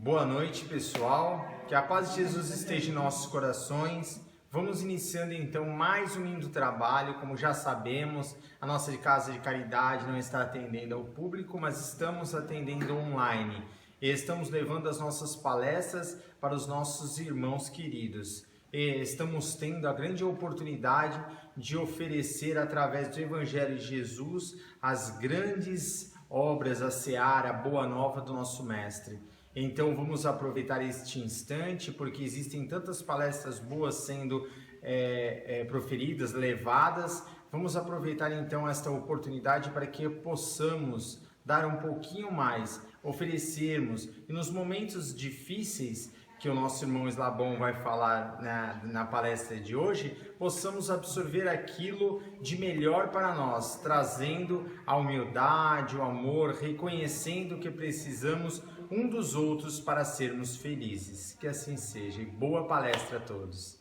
Boa noite, pessoal. Que a paz de Jesus esteja em nossos corações. Vamos iniciando então mais um lindo trabalho. Como já sabemos, a nossa casa de caridade não está atendendo ao público, mas estamos atendendo online. E estamos levando as nossas palestras para os nossos irmãos queridos. E estamos tendo a grande oportunidade de oferecer através do Evangelho de Jesus as grandes obras, a seara, a boa nova do nosso Mestre. Então vamos aproveitar este instante, porque existem tantas palestras boas sendo proferidas, levadas. Vamos aproveitar então esta oportunidade para que possamos dar um pouquinho mais, oferecermos, e nos momentos difíceis que o nosso irmão Eslabão vai falar na palestra de hoje, possamos absorver aquilo de melhor para nós, trazendo a humildade, o amor, reconhecendo que precisamos um dos outros para sermos felizes. Que assim seja. E boa palestra a todos.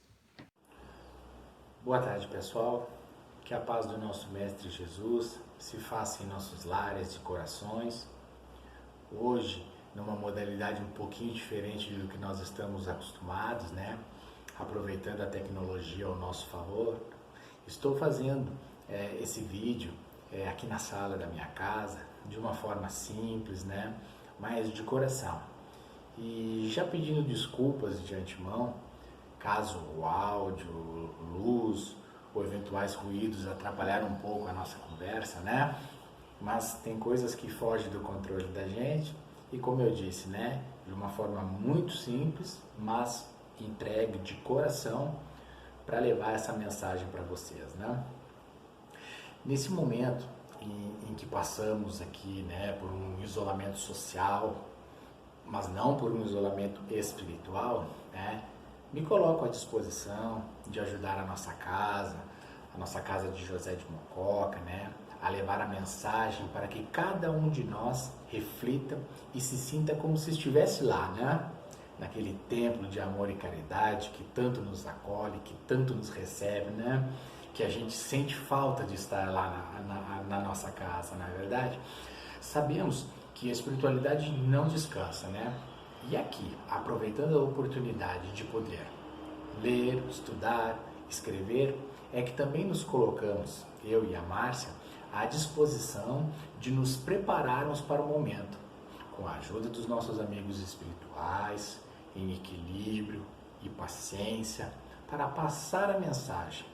Boa tarde, pessoal. Que a paz do nosso Mestre Jesus se faça em nossos lares e corações. Hoje, numa modalidade um pouquinho diferente do que nós estamos acostumados, né? Aproveitando a tecnologia ao nosso favor, estou fazendo esse vídeo aqui na sala da minha casa, de uma forma simples, né? Mas de coração. E já pedindo desculpas de antemão, caso o áudio, luz ou eventuais ruídos atrapalharam um pouco a nossa conversa, né? Mas tem coisas que fogem do controle da gente. E como eu disse, né, de uma forma muito simples, mas entregue de coração para levar essa mensagem para vocês, né? Nesse momento em que passamos aqui, né, por um isolamento social, mas não por um isolamento espiritual, né, me coloco à disposição de ajudar a nossa casa de José de Mococa, né, a levar a mensagem para que cada um de nós reflita e se sinta como se estivesse lá, né? Naquele templo de amor e caridade que tanto nos acolhe, que tanto nos recebe, né? Que a gente sente falta de estar lá na nossa casa, não é verdade? Sabemos que a espiritualidade não descansa, né? E aqui, aproveitando a oportunidade de poder ler, estudar, escrever, é que também nos colocamos, eu e a Márcia, à disposição de nos prepararmos para o momento, com a ajuda dos nossos amigos espirituais, em equilíbrio e paciência, para passar a mensagem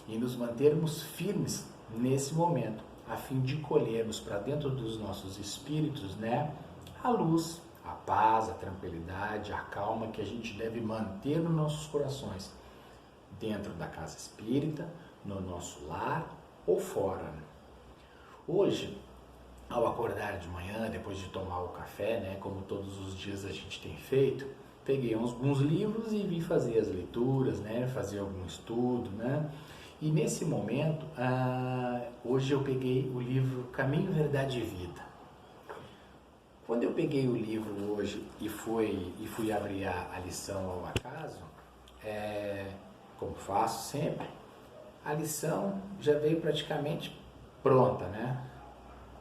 e nos mantermos firmes nesse momento, a fim de colhermos para dentro dos nossos espíritos, né, a luz, a paz, a tranquilidade, a calma que a gente deve manter nos nossos corações, dentro da casa espírita, no nosso lar ou fora. Hoje, ao acordar de manhã, depois de tomar o café, né, como todos os dias a gente tem feito, peguei alguns livros e vim fazer as leituras, né, fazer algum estudo, né. E nesse momento, hoje eu peguei o livro Caminho, Verdade e Vida. Quando eu peguei o livro hoje e fui abrir a lição ao acaso, como faço sempre, a lição já veio praticamente pronta, né?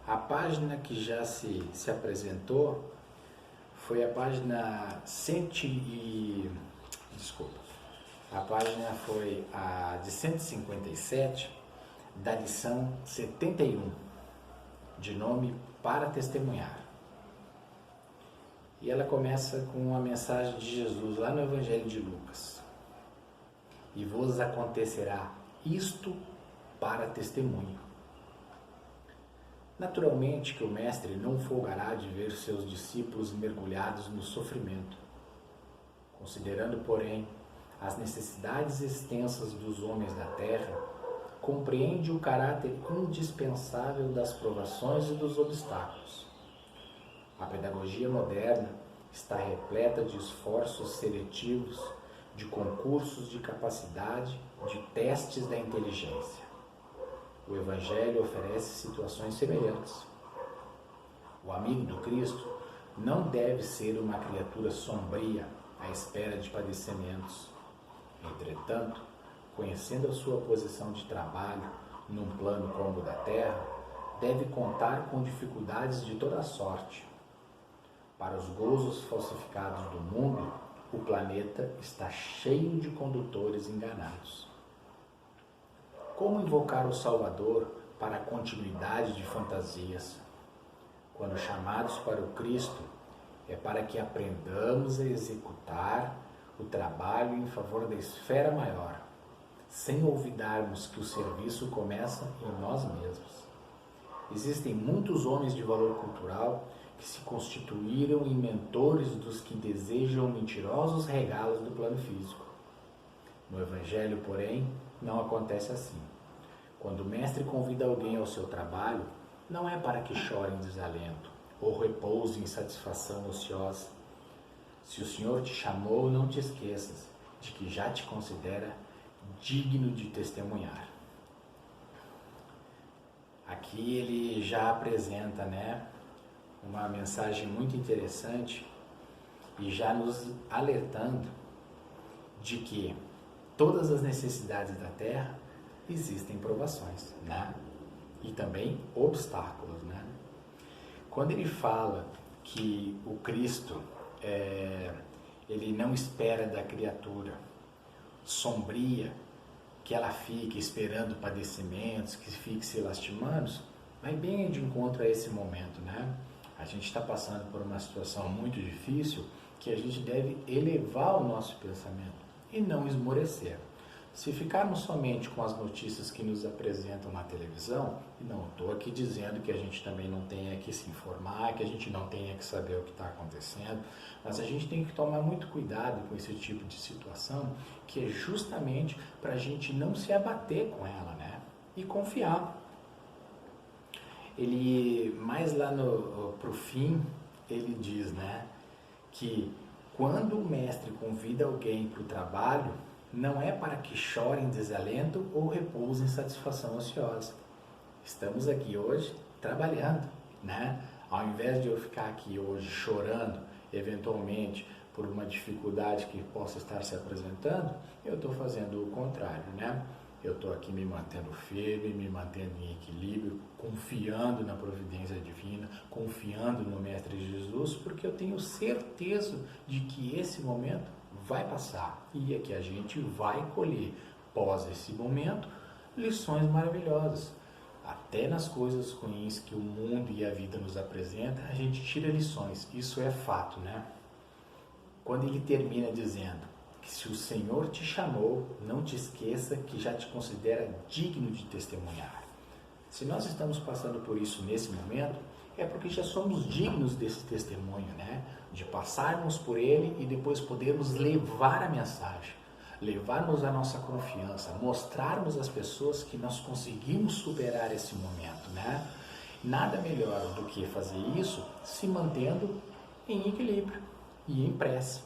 A página que já se apresentou foi a página a página foi a de 157 da lição 71, de nome Para Testemunhar. E ela começa com a mensagem de Jesus lá no Evangelho de Lucas. E vos acontecerá isto para testemunho. Naturalmente que o Mestre não folgará de ver seus discípulos mergulhados no sofrimento. Considerando, porém, as necessidades extensas dos homens da terra, compreende o caráter indispensável das provações e dos obstáculos. A pedagogia moderna está repleta de esforços seletivos, de concursos de capacidade, de testes da inteligência. O Evangelho oferece situações semelhantes. O amigo do Cristo não deve ser uma criatura sombria à espera de padecimentos. Entretanto, conhecendo a sua posição de trabalho num plano como o da terra, deve contar com dificuldades de toda sorte. Para os gozos falsificados do mundo, o planeta está cheio de condutores enganados. Como invocar o Salvador para a continuidade de fantasias? Quando chamados para o Cristo, é para que aprendamos a executar o trabalho em favor da esfera maior, sem olvidarmos que o serviço começa em nós mesmos. Existem muitos homens de valor cultural que se constituíram em mentores dos que desejam mentirosos regalos do plano físico. No Evangelho, porém, não acontece assim. Quando o mestre convida alguém ao seu trabalho, não é para que chore em desalento ou repouse em satisfação ociosa. Se o Senhor te chamou, não te esqueças de que já te considera digno de testemunhar. Aqui ele já apresenta, uma mensagem muito interessante e já nos alertando de que todas as necessidades da terra existem provações, e também obstáculos, Quando ele fala que o Cristo, ele não espera da criatura sombria que ela fique esperando padecimentos, que fique se lastimando, vai bem de encontro a esse momento, A gente está passando por uma situação muito difícil que a gente deve elevar o nosso pensamento e não esmorecer. Se ficarmos somente com as notícias que nos apresentam na televisão, e não estou aqui dizendo que a gente também não tenha que se informar, que a gente não tenha que saber o que está acontecendo, mas a gente tem que tomar muito cuidado com esse tipo de situação, que é justamente para a gente não se abater com ela, e confiar. Ele, mais lá pro fim, ele diz, que quando o mestre convida alguém para o trabalho, não é para que chore em desalento ou repouse em satisfação ociosa. Estamos aqui hoje trabalhando, Ao invés de eu ficar aqui hoje chorando, eventualmente, por uma dificuldade que possa estar se apresentando, eu estou fazendo o contrário, Eu estou aqui me mantendo firme, me mantendo em equilíbrio, confiando na providência divina, confiando no Mestre Jesus, porque eu tenho certeza de que esse momento vai passar e é que a gente vai colher, pós esse momento, lições maravilhosas. Até nas coisas ruins que o mundo e a vida nos apresentam, a gente tira lições. Isso é fato, Quando ele termina dizendo que se o Senhor te chamou, não te esqueça que já te considera digno de testemunhar. Se nós estamos passando por isso nesse momento, é porque já somos dignos desse testemunho, De passarmos por ele e depois podermos levar a mensagem, levarmos a nossa confiança, mostrarmos às pessoas que nós conseguimos superar esse momento, Nada melhor do que fazer isso se mantendo em equilíbrio e em prece.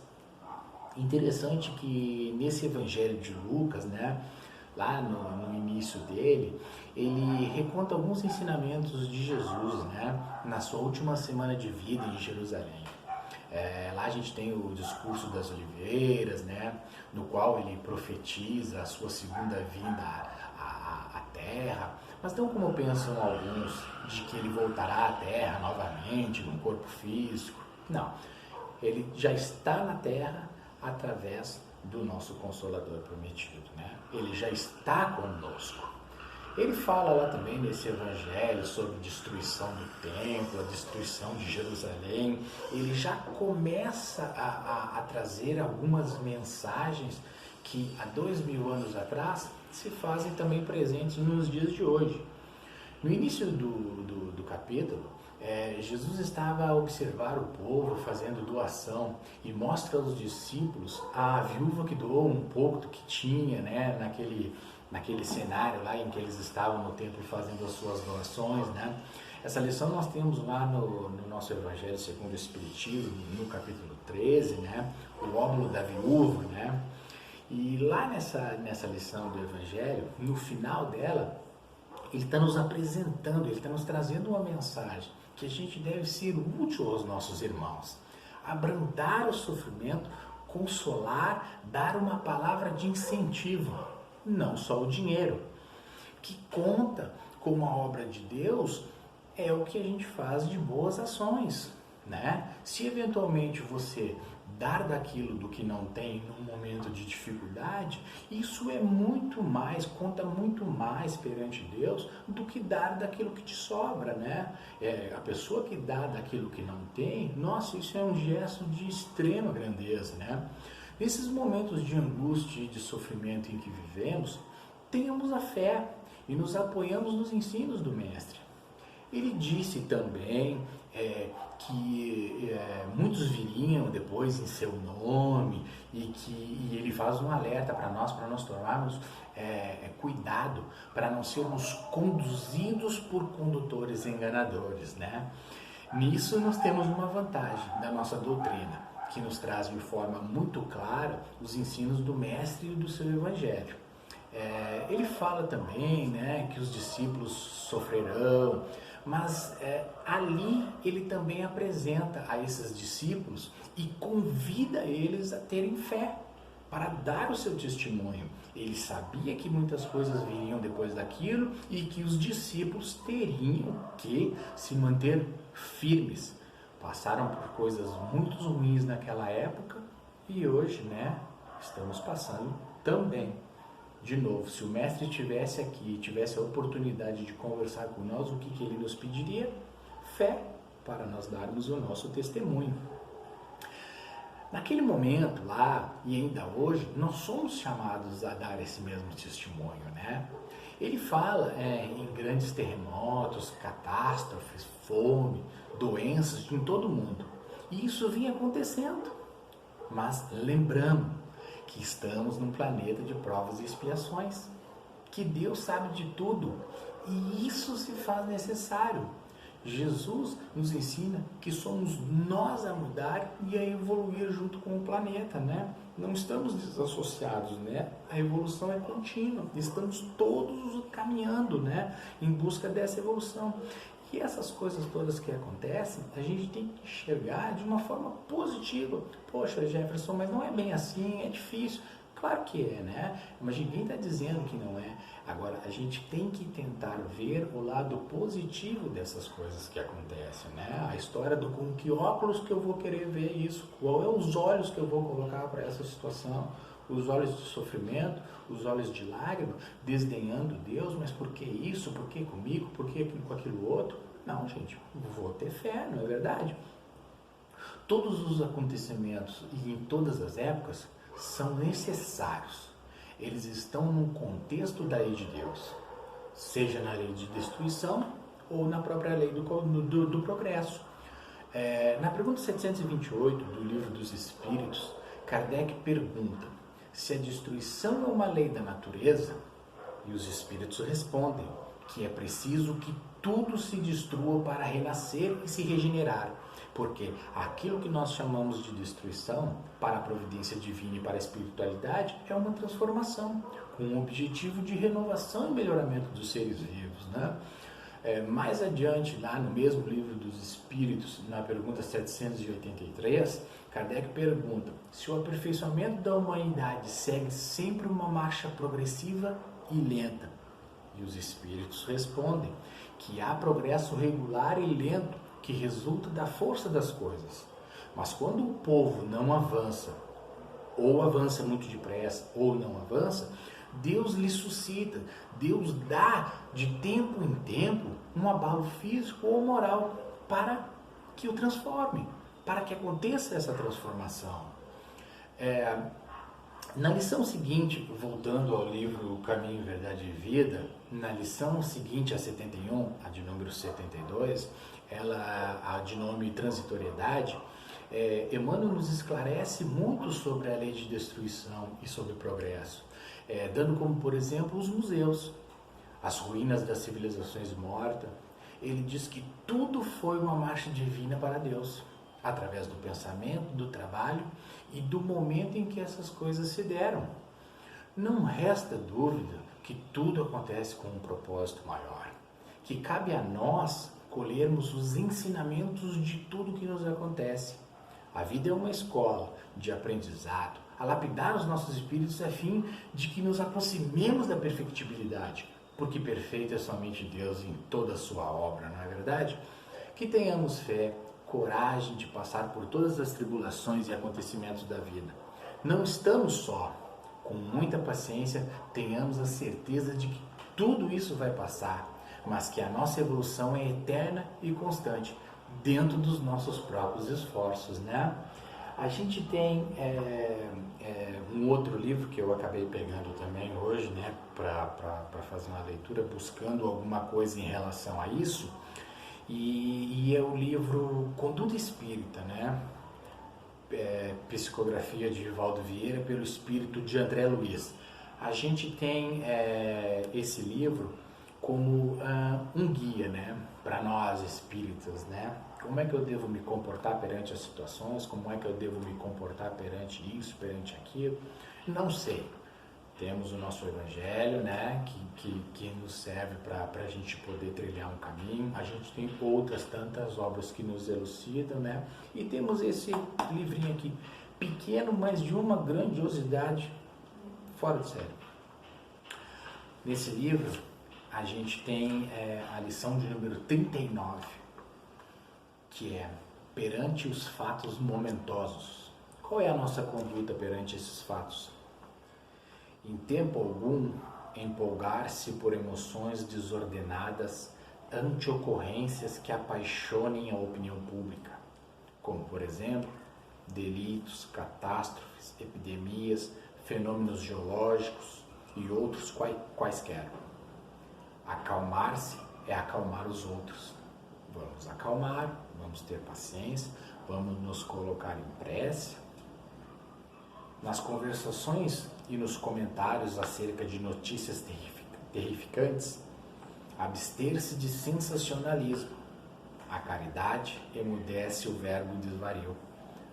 Interessante que nesse Evangelho de Lucas, lá no início dele, ele reconta alguns ensinamentos de Jesus, na sua última semana de vida em Jerusalém. Lá a gente tem o discurso das oliveiras, no qual ele profetiza a sua segunda vinda à terra. Mas não como pensam alguns, de que ele voltará à terra novamente, num corpo físico. Não, ele já está na terra através do nosso Consolador prometido, Ele já está conosco. Ele fala lá também nesse Evangelho sobre a destruição do templo, a destruição de Jerusalém. Ele já começa a trazer algumas mensagens que há 2000 anos atrás se fazem também presentes nos dias de hoje. No início do capítulo, Jesus estava a observar o povo fazendo doação e mostra aos discípulos a viúva que doou um pouco do que tinha, naquele cenário lá em que eles estavam no templo fazendo as suas doações, Essa lição nós temos lá no nosso Evangelho segundo o Espiritismo, no capítulo 13, o óbolo da viúva, E lá nessa lição do Evangelho, no final dela, ele está nos apresentando, ele está nos trazendo uma mensagem que a gente deve ser útil aos nossos irmãos, abrandar o sofrimento, consolar, dar uma palavra de incentivo, não só o dinheiro, que conta como a obra de Deus é o que a gente faz de boas ações, né? Se eventualmente você dar daquilo do que não tem num momento de dificuldade, isso é muito mais, conta muito mais perante Deus do que dar daquilo que te sobra, né? A pessoa que dá daquilo que não tem, nossa, isso é um gesto de extrema grandeza, né? Nesses momentos de angústia e de sofrimento em que vivemos, tenhamos a fé e nos apoiamos nos ensinos do Mestre. Ele disse também que muitos viriam depois em seu nome e ele faz um alerta para nós tomarmos cuidado para não sermos conduzidos por condutores enganadores, né? Nisso nós temos uma vantagem da nossa doutrina, que nos traz de forma muito clara os ensinos do Mestre e do seu Evangelho. Ele fala também, né, que os discípulos sofrerão, mas ali ele também apresenta a esses discípulos e convida eles a terem fé para dar o seu testemunho. Ele sabia que muitas coisas viriam depois daquilo e que os discípulos teriam que se manter firmes. Passaram por coisas muito ruins naquela época e hoje, né, estamos passando também. De novo, se o Mestre estivesse aqui, tivesse a oportunidade de conversar com nós, o que ele nos pediria? Fé, para nós darmos o nosso testemunho. Naquele momento lá, e ainda hoje, nós somos chamados a dar esse mesmo testemunho, né? Ele fala em grandes terremotos, catástrofes, fome, doenças em todo o mundo. E isso vinha acontecendo. Mas lembramos que estamos num planeta de provas e expiações, que Deus sabe de tudo e isso se faz necessário. Jesus nos ensina que somos nós a mudar e a evoluir junto com o planeta, né? Não estamos desassociados, né? A evolução é contínua, estamos todos caminhando, né, em busca dessa evolução. E essas coisas todas que acontecem, a gente tem que enxergar de uma forma positiva. Poxa, Jefferson, mas não é bem assim, é difícil. Claro que é, né? Mas ninguém está dizendo que não é. Agora, a gente tem que tentar ver o lado positivo dessas coisas que acontecem, né? A história do com que óculos que eu vou querer ver isso, qual é os olhos que eu vou colocar para essa situação. Os olhos de sofrimento, os olhos de lágrima, desdenhando Deus, mas por que isso? Por que comigo? Por que com aquilo outro? Não, gente, vou ter fé, não é verdade? Todos os acontecimentos e em todas as épocas são necessários. Eles estão no contexto da lei de Deus, seja na lei de destruição ou na própria lei do progresso. Na pergunta 728 do Livro dos Espíritos, Kardec pergunta se a destruição é uma lei da natureza, e os espíritos respondem que é preciso que tudo se destrua para renascer e se regenerar, porque aquilo que nós chamamos de destruição, para a providência divina e para a espiritualidade, é uma transformação, com o objetivo de renovação e melhoramento dos seres vivos, né? Mais adiante, lá no mesmo Livro dos Espíritos, na pergunta 783, Kardec pergunta se o aperfeiçoamento da humanidade segue sempre uma marcha progressiva e lenta. E os Espíritos respondem que há progresso regular e lento que resulta da força das coisas. Mas quando o povo não avança, ou avança muito depressa, ou não avança, Deus lhe suscita, Deus dá de tempo em tempo um abalo físico ou moral para que o transforme, para que aconteça essa transformação. Na lição seguinte, voltando ao livro Caminho, Verdade e Vida, na lição seguinte, a 71, a de número 72, a de nome Transitoriedade, Emmanuel nos esclarece muito sobre a lei de destruição e sobre o progresso, dando como, por exemplo, os museus, as ruínas das civilizações mortas. Ele diz que tudo foi uma marcha divina para Deus, através do pensamento, do trabalho e do momento em que essas coisas se deram. Não resta dúvida que tudo acontece com um propósito maior, que cabe a nós colhermos os ensinamentos de tudo que nos acontece. A vida é uma escola de aprendizado, a lapidar os nossos espíritos a fim de que nos aproximemos da perfectibilidade, porque perfeito é somente Deus em toda a sua obra, não é verdade? Que tenhamos fé, coragem de passar por todas as tribulações e acontecimentos da vida. Não estamos só. Com muita paciência, tenhamos a certeza de que tudo isso vai passar, mas que a nossa evolução é eterna e constante, dentro dos nossos próprios esforços, né? A gente tem um outro livro que eu acabei pegando também hoje, né, para fazer uma leitura, buscando alguma coisa em relação a isso, e é o livro Conduta Espírita, né? Psicografia de Valdo Vieira pelo espírito de André Luiz. A gente tem esse livro como um guia, né, para nós espíritas, né? Como é que eu devo me comportar perante as situações? Como é que eu devo me comportar perante isso, perante aquilo? Não sei. Temos o nosso Evangelho, né, que nos serve para a gente poder trilhar um caminho. A gente tem outras tantas obras que nos elucidam, né? E temos esse livrinho aqui, pequeno, mas de uma grandiosidade fora de série. Nesse livro, a gente tem a lição de número 39, que é perante os fatos momentosos. Qual é a nossa conduta perante esses fatos? Em tempo algum, empolgar-se por emoções desordenadas ante ocorrências que apaixonem a opinião pública, como, por exemplo, delitos, catástrofes, epidemias, fenômenos geológicos e outros quaisquer. Acalmar-se é acalmar os outros. Vamos acalmar, vamos ter paciência, vamos nos colocar em prece. Nas conversações e nos comentários acerca de notícias terrificantes, abster-se de sensacionalismo. A caridade emudece o verbo desvario.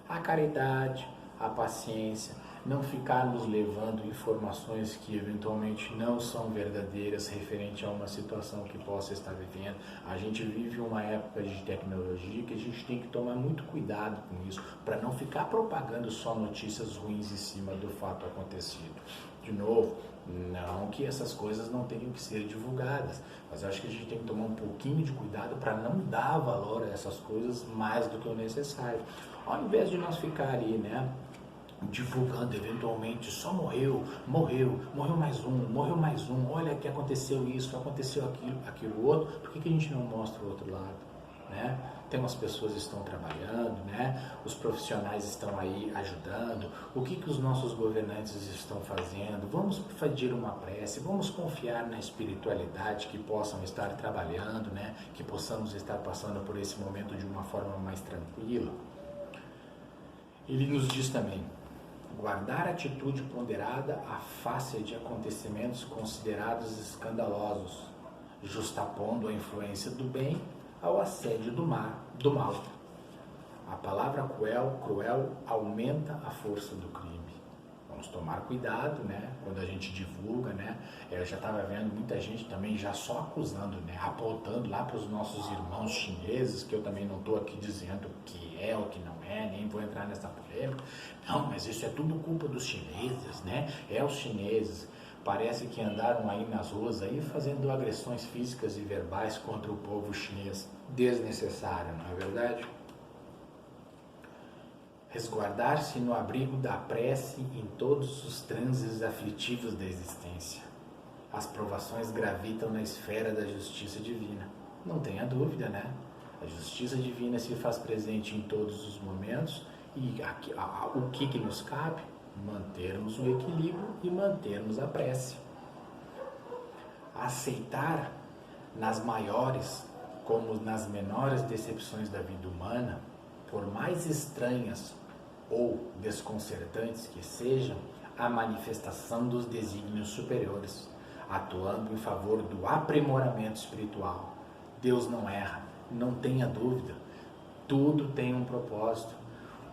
A caridade, a paciência, não ficar nos levando informações que eventualmente não são verdadeiras referente a uma situação que possa estar vivendo. A gente vive uma época de tecnologia que a gente tem que tomar muito cuidado com isso, para não ficar propagando só notícias ruins em cima do fato acontecido. De novo, não que essas coisas não tenham que ser divulgadas, mas eu acho que a gente tem que tomar um pouquinho de cuidado para não dar valor a essas coisas mais do que o necessário. Ao invés de nós ficar ali, né, divulgando eventualmente, só morreu mais um, olha que aconteceu isso, aconteceu aquilo outro, por que a gente não mostra o outro lado, né? Tem umas pessoas que estão trabalhando, né? Os profissionais estão aí ajudando, o que os nossos governantes estão fazendo? Vamos fazer uma prece, vamos confiar na espiritualidade que possam estar trabalhando, né? Que possamos estar passando por esse momento de uma forma mais tranquila. Ele nos diz também: guardar atitude ponderada à face de acontecimentos considerados escandalosos, justapondo a influência do bem ao assédio do mal. A palavra cruel aumenta a força do crime. Vamos tomar cuidado, né? Quando a gente divulga, né? Eu já estava vendo muita gente também já só acusando, né? Apontando lá para os nossos irmãos chineses, que eu também não estou aqui dizendo que é ou que não é, nem vou entrar nessa polêmica. Não, mas isso é tudo culpa dos chineses, né? É os chineses. Parece que andaram aí nas ruas aí fazendo agressões físicas e verbais contra o povo chinês. Desnecessário, não é verdade? Resguardar-se no abrigo da prece em todos os transes aflitivos da existência. As provações gravitam na esfera da justiça divina. Não tenha dúvida, né? A justiça divina se faz presente em todos os momentos e o que nos cabe? Mantermos o equilíbrio e mantermos a prece. Aceitar nas maiores como nas menores decepções da vida humana, por mais estranhas ou desconcertantes que sejam, a manifestação dos desígnios superiores, atuando em favor do aprimoramento espiritual. Deus não erra, não tenha dúvida, tudo tem um propósito.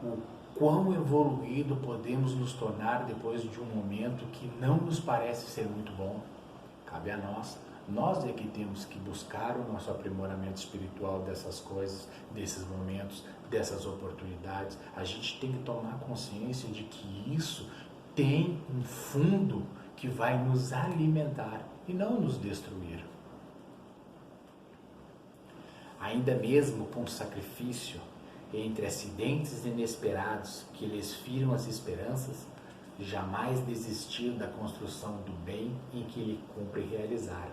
O quão evoluído podemos nos tornar depois de um momento que não nos parece ser muito bom, cabe a nós. Nós é que temos que buscar o nosso aprimoramento espiritual dessas coisas, desses momentos, dessas oportunidades. A gente tem que tomar consciência de que isso tem um fundo que vai nos alimentar e não nos destruir. Ainda mesmo com sacrifício, entre acidentes inesperados que lhes firam as esperanças, jamais desistir da construção do bem em que lhe cumpre realizar.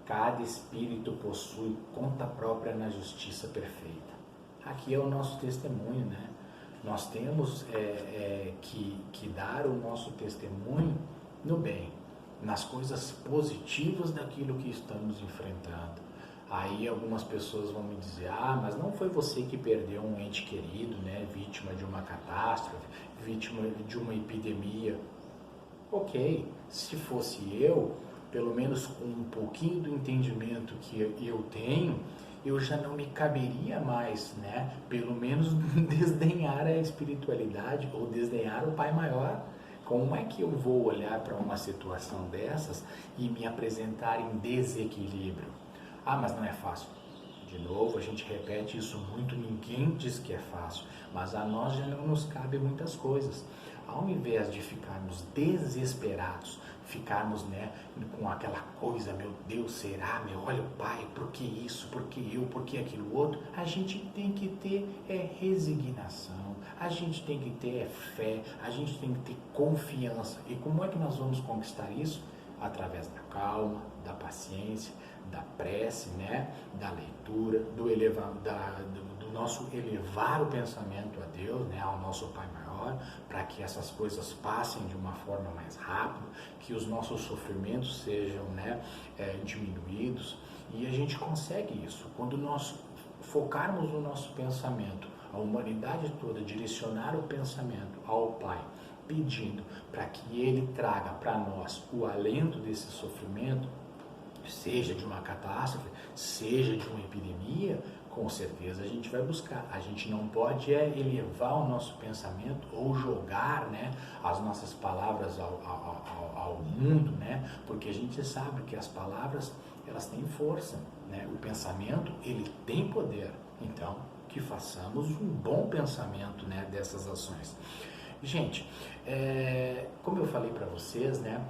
Cada espírito possui conta própria na justiça perfeita. Aqui é o nosso testemunho, né? Nós temos que dar o nosso testemunho no bem, nas coisas positivas daquilo que estamos enfrentando. Aí algumas pessoas vão me dizer, mas não foi você que perdeu um ente querido, né? Vítima de uma catástrofe, vítima de uma epidemia. Ok, se fosse eu, pelo menos com um pouquinho do entendimento que eu tenho, eu já não me caberia mais, né? Pelo menos desdenhar a espiritualidade ou desdenhar o Pai Maior. Como é que eu vou olhar para uma situação dessas e me apresentar em desequilíbrio? Mas não é fácil. De novo, a gente repete isso muito, ninguém diz que é fácil, mas a nós já não nos cabe muitas coisas. Ao invés de ficarmos desesperados, ficarmos, né, com aquela coisa, meu Deus, será, olha o Pai, por que isso, por que eu, por que aquilo outro, a gente tem que ter resignação, a gente tem que ter fé, a gente tem que ter confiança. E como é que nós vamos conquistar isso? Através da calma, da paciência, da prece, né, da leitura, do nosso elevar o pensamento a Deus, né, ao nosso Pai Maior, para que essas coisas passem de uma forma mais rápida, que os nossos sofrimentos sejam, né, diminuídos. E a gente consegue isso quando nós focarmos o nosso pensamento, a humanidade toda direcionar o pensamento ao Pai, pedindo para que Ele traga para nós o alento desse sofrimento, seja de uma catástrofe, seja de uma epidemia, com certeza a gente vai buscar. A gente não pode elevar o nosso pensamento ou jogar, né, as nossas palavras ao mundo, né, porque a gente sabe que as palavras, elas têm força, né, o pensamento, ele tem poder. Então, que façamos um bom pensamento, né, dessas ações. Gente, como eu falei para vocês, né,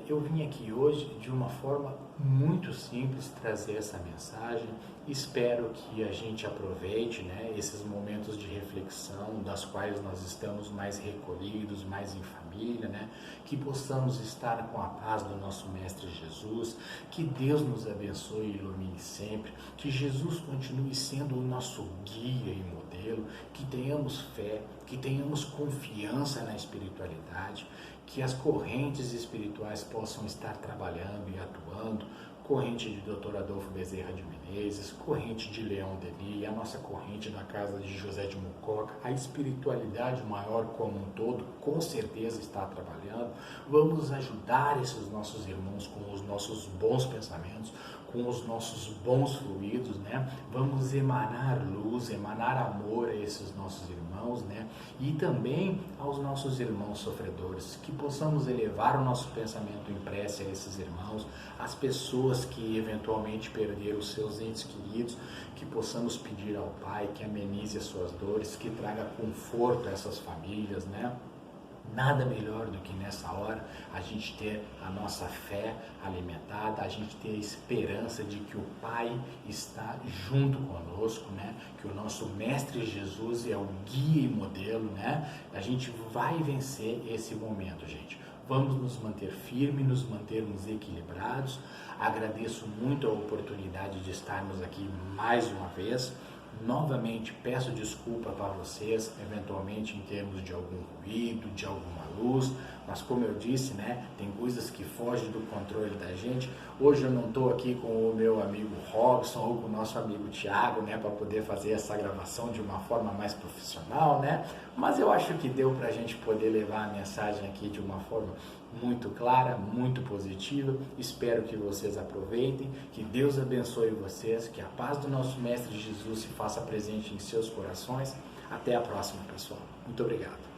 eu vim aqui hoje de uma forma muito simples trazer essa mensagem. Espero que a gente aproveite, né, esses momentos de reflexão, das quais nós estamos mais recolhidos, mais em família, né, que possamos estar com a paz do nosso Mestre Jesus, que Deus nos abençoe e ilumine sempre, que Jesus continue sendo o nosso guia e modelo, que tenhamos fé, que tenhamos confiança na espiritualidade, que as correntes espirituais possam estar trabalhando e atuando, corrente de Dr. Adolfo Bezerra de Menezes, corrente de Leão Denis, a nossa corrente da casa de José de Mucoca, a espiritualidade maior como um todo, com certeza está trabalhando. Vamos ajudar esses nossos irmãos com os nossos bons pensamentos, com os nossos bons fluidos, né? Vamos emanar luz, emanar amor a esses nossos irmãos, né? E também aos nossos irmãos sofredores, que possamos elevar o nosso pensamento em prece a esses irmãos, as pessoas que eventualmente perderam os seus entes queridos, que possamos pedir ao Pai que amenize as suas dores, que traga conforto a essas famílias, né? Nada melhor do que nessa hora a gente ter a nossa fé alimentada, a gente ter a esperança de que o Pai está junto conosco, né? Que o nosso Mestre Jesus é o guia e modelo, né? A gente vai vencer esse momento, gente. Vamos nos manter firmes, nos mantermos equilibrados. Agradeço muito a oportunidade de estarmos aqui mais uma vez. Novamente peço desculpa para vocês, eventualmente em termos de algum ruído, de alguma luz, mas como eu disse, né, tem coisas que fogem do controle da gente. Hoje eu não estou aqui com o meu amigo Robson ou com o nosso amigo Thiago, né, para poder fazer essa gravação de uma forma mais profissional, né, mas eu acho que deu para a gente poder levar a mensagem aqui de uma forma muito clara, muito positiva. Espero que vocês aproveitem, que Deus abençoe vocês, que a paz do nosso Mestre Jesus se faça presente em seus corações. Até a próxima, pessoal. Muito obrigado.